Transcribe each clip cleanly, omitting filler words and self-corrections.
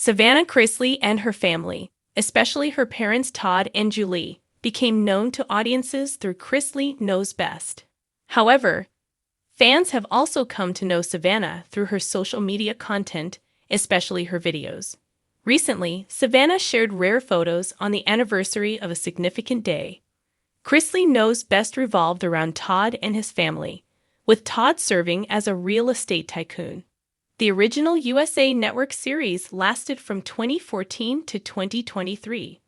Savannah Chrisley and her family, especially her parents Todd and Julie, became known to audiences through Chrisley Knows Best. However, fans have also come to know Savannah through her social media content, especially her videos. Recently, Savannah shared rare photos on the anniversary of a significant day. Chrisley Knows Best revolved around Todd and his family, with Todd serving as a real estate tycoon. The original USA Network series lasted from 2014 to 2023.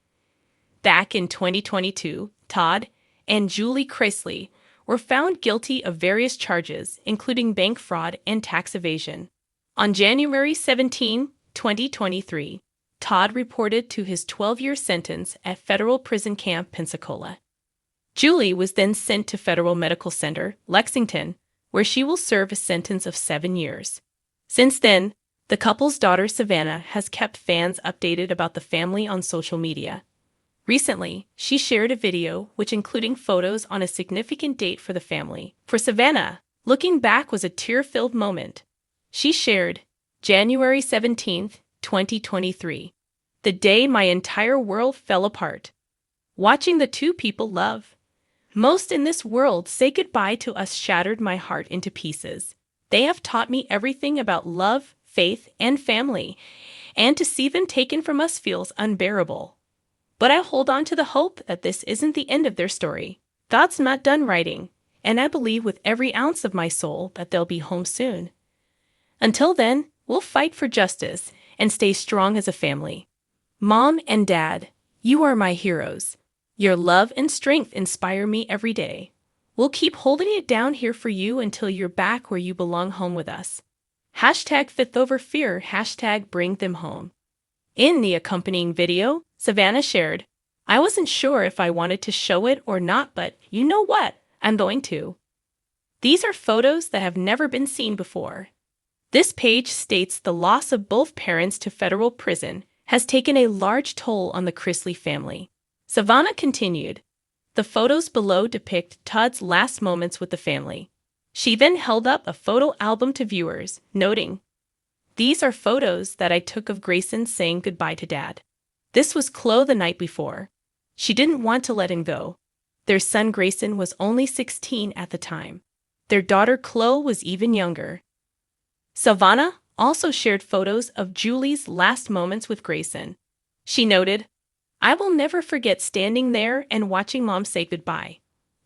Back in 2022, Todd and Julie Chrisley were found guilty of various charges, including bank fraud and tax evasion. On January 17, 2023, Todd reported to his 12-year sentence at federal prison camp Pensacola. Julie was then sent to Federal Medical Center, Lexington, where she will serve a sentence of 7 years. Since then, the couple's daughter Savannah has kept fans updated about the family on social media. Recently, she shared a video which including photos on a significant date for the family. For Savannah, looking back was a tear-filled moment. She shared, January 17, 2023, the day my entire world fell apart. Watching the two people love most in this world say goodbye to us shattered my heart into pieces. They have taught me everything about love, faith, and family, and to see them taken from us feels unbearable. But I hold on to the hope that this isn't the end of their story. God's not done writing, and I believe with every ounce of my soul that they'll be home soon. Until then, we'll fight for justice and stay strong as a family. Mom and Dad, you are my heroes. Your love and strength inspire me every day. We'll keep holding it down here for you until you're back where you belong, home with us. Hashtag Faith over Fear, hashtag Bring Them Home. In the accompanying video, Savannah shared, I wasn't sure if I wanted to show it or not, but you know what? I'm going to. These are photos that have never been seen before. This page states the loss of both parents to federal prison has taken a large toll on the Chrisley family. Savannah continued, the photos below depict Todd's last moments with the family. She then held up a photo album to viewers, noting, these are photos that I took of Grayson saying goodbye to Dad. This was Chloe the night before. She didn't want to let him go. Their son Grayson was only 16 at the time. Their daughter Chloe was even younger. Savannah also shared photos of Julie's last moments with Grayson. She noted, I will never forget standing there and watching Mom say goodbye.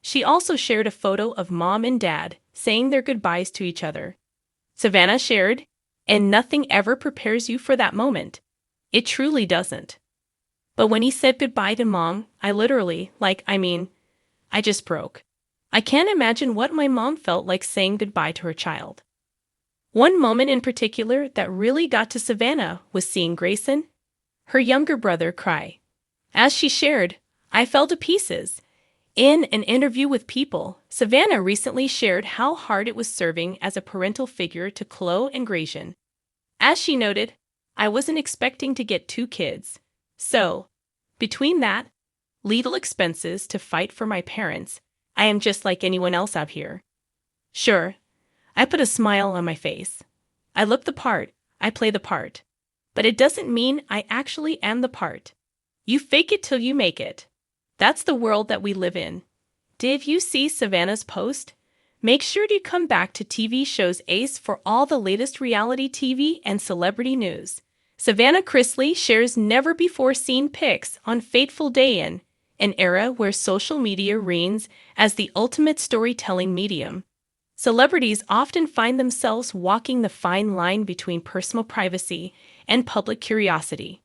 She also shared a photo of Mom and Dad saying their goodbyes to each other. Savannah shared, and nothing ever prepares you for that moment. It truly doesn't. But when he said goodbye to Mom, I just broke. I can't imagine what my mom felt like saying goodbye to her child. One moment in particular that really got to Savannah was seeing Grayson, her younger brother, cry. As she shared, I fell to pieces. In an interview with People, Savannah recently shared how hard it was serving as a parental figure to Chloe and Grayson. As she noted, I wasn't expecting to get 2 kids. So, between that, legal expenses to fight for my parents, I am just like anyone else out here. Sure, I put a smile on my face. I look the part, I play the part. But it doesn't mean I actually am the part. You fake it till you make it. That's the world that we live in. Did you see Savannah's post? Make sure to come back to TV shows Ace for all the latest reality TV and celebrity news. Savannah Chrisley shares never-before-seen pics on Fateful Day in an era where social media reigns as the ultimate storytelling medium. Celebrities often find themselves walking the fine line between personal privacy and public curiosity.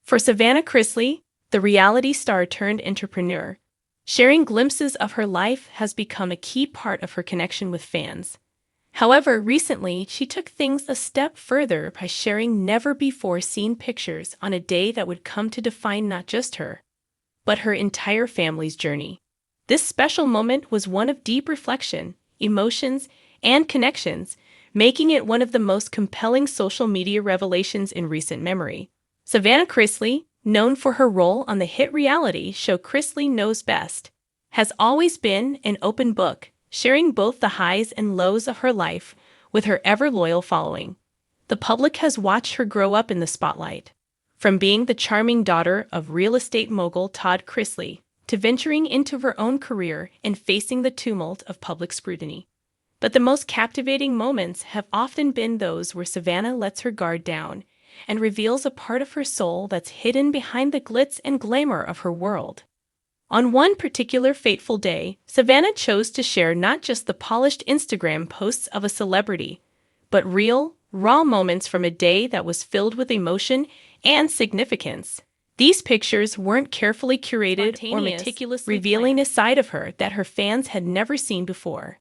For Savannah Chrisley, the reality star turned entrepreneur, sharing glimpses of her life has become a key part of her connection with fans. However, recently, she took things a step further by sharing never-before-seen pictures on a day that would come to define not just her, but her entire family's journey. This special moment was one of deep reflection, emotions, and connections, making it one of the most compelling social media revelations in recent memory. Savannah Chrisley, known for her role on the hit reality show Chrisley Knows Best, has always been an open book, sharing both the highs and lows of her life with her ever-loyal following. The public has watched her grow up in the spotlight. From being the charming daughter of real estate mogul Todd Chrisley to venturing into her own career and facing the tumult of public scrutiny. But the most captivating moments have often been those where Savannah lets her guard down and reveals a part of her soul that's hidden behind the glitz and glamour of her world. On one particular fateful day, Savannah chose to share not just the polished Instagram posts of a celebrity, but real, raw moments from a day that was filled with emotion and significance. These pictures weren't carefully curated or meticulously revealing a side of her that her fans had never seen before.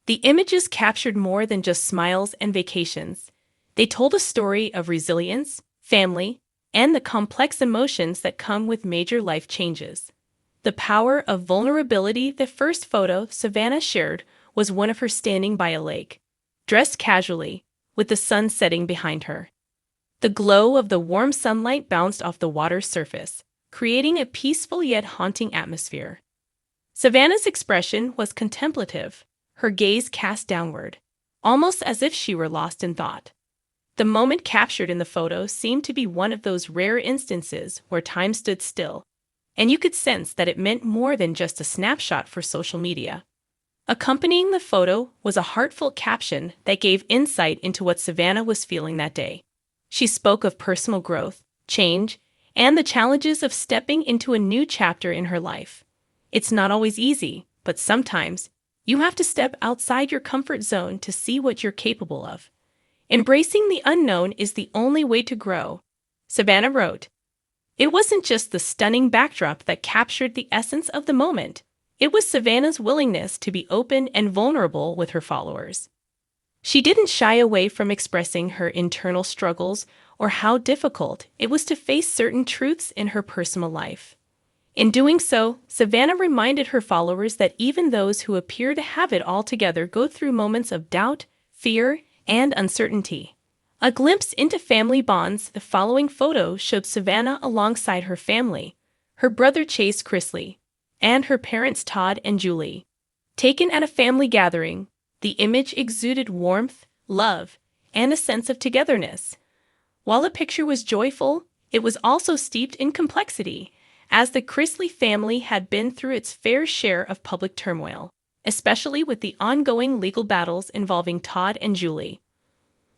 The images captured more than just smiles and vacations. They told a story of resilience, family, and the complex emotions that come with major life changes. The power of vulnerability. The first photo Savannah shared was one of her standing by a lake, dressed casually, with the sun setting behind her. The glow of the warm sunlight bounced off the water's surface, creating a peaceful yet haunting atmosphere. Savannah's expression was contemplative, her gaze cast downward, almost as if she were lost in thought. The moment captured in the photo seemed to be one of those rare instances where time stood still, and you could sense that it meant more than just a snapshot for social media. Accompanying the photo was a heartfelt caption that gave insight into what Savannah was feeling that day. She spoke of personal growth, change, and the challenges of stepping into a new chapter in her life. It's not always easy, but sometimes you have to step outside your comfort zone to see what you're capable of. Embracing the unknown is the only way to grow, Savannah wrote. It wasn't just the stunning backdrop that captured the essence of the moment. It was Savannah's willingness to be open and vulnerable with her followers. She didn't shy away from expressing her internal struggles or how difficult it was to face certain truths in her personal life. In doing so, Savannah reminded her followers that even those who appear to have it all together go through moments of doubt, fear, and uncertainty. A glimpse into family bonds. The following photo showed Savannah alongside her family, her brother Chase Chrisley, and her parents Todd and Julie. Taken at a family gathering, the image exuded warmth, love, and a sense of togetherness. While the picture was joyful, it was also steeped in complexity, as the Chrisley family had been through its fair share of public turmoil, especially with the ongoing legal battles involving Todd and Julie.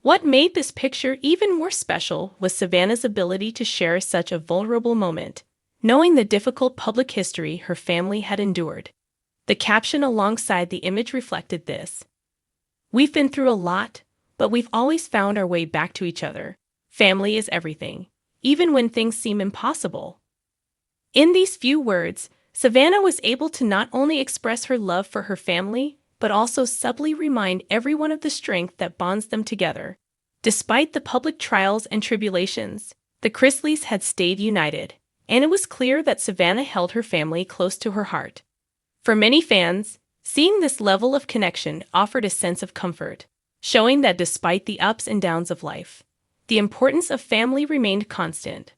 What made this picture even more special was Savannah's ability to share such a vulnerable moment, knowing the difficult public history her family had endured. The caption alongside the image reflected this. We've been through a lot, but we've always found our way back to each other. Family is everything, even when things seem impossible. In these few words, Savannah was able to not only express her love for her family, but also subtly remind everyone of the strength that bonds them together. Despite the public trials and tribulations, the Chrisleys had stayed united, and it was clear that Savannah held her family close to her heart. For many fans, seeing this level of connection offered a sense of comfort, showing that despite the ups and downs of life, the importance of family remained constant.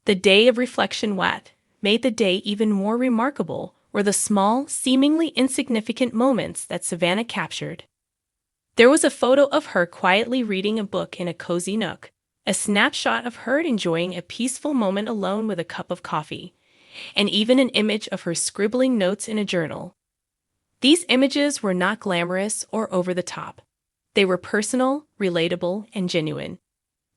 The day of reflection what made the day even more remarkable were the small, seemingly insignificant moments that Savannah captured. There was a photo of her quietly reading a book in a cozy nook, a snapshot of her enjoying a peaceful moment alone with a cup of coffee, and even an image of her scribbling notes in a journal. These images were not glamorous or over the top. They were personal, relatable, and genuine.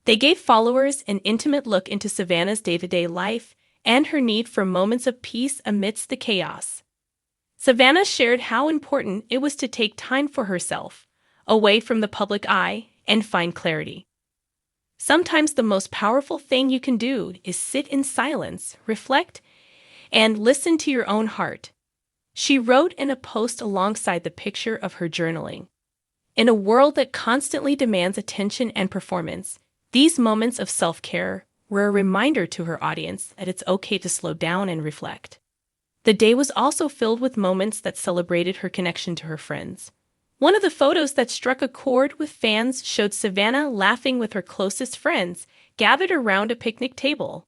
They gave followers an intimate look into Savannah's day-to-day life and her need for moments of peace amidst the chaos. Savannah shared how important it was to take time for herself, away from the public eye, and find clarity. Sometimes the most powerful thing you can do is sit in silence, reflect, and listen to your own heart. She wrote in a post alongside the picture of her journaling. In a world that constantly demands attention and performance, these moments of self-care were a reminder to her audience that it's okay to slow down and reflect. The day was also filled with moments that celebrated her connection to her friends. One of the photos that struck a chord with fans showed Savannah laughing with her closest friends gathered around a picnic table.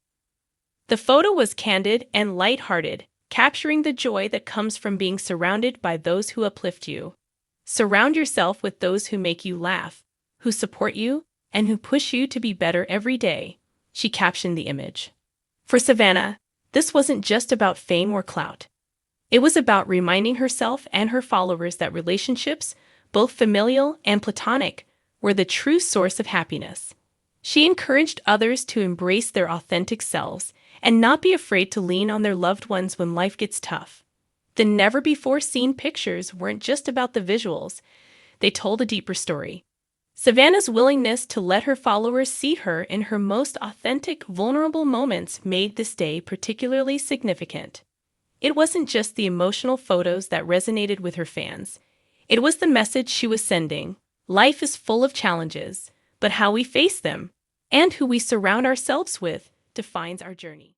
The photo was candid and lighthearted, capturing the joy that comes from being surrounded by those who uplift you. Surround yourself with those who make you laugh, who support you, and who push you to be better every day," she captioned the image. For Savannah, this wasn't just about fame or clout. It was about reminding herself and her followers that relationships, both familial and platonic, were the true source of happiness. She encouraged others to embrace their authentic selves and not be afraid to lean on their loved ones when life gets tough. The never-before-seen pictures weren't just about the visuals, they told a deeper story. Savannah's willingness to let her followers see her in her most authentic, vulnerable moments made this day particularly significant. It wasn't just the emotional photos that resonated with her fans. It was the message she was sending. Life is full of challenges, but how we face them and who we surround ourselves with defines our journey.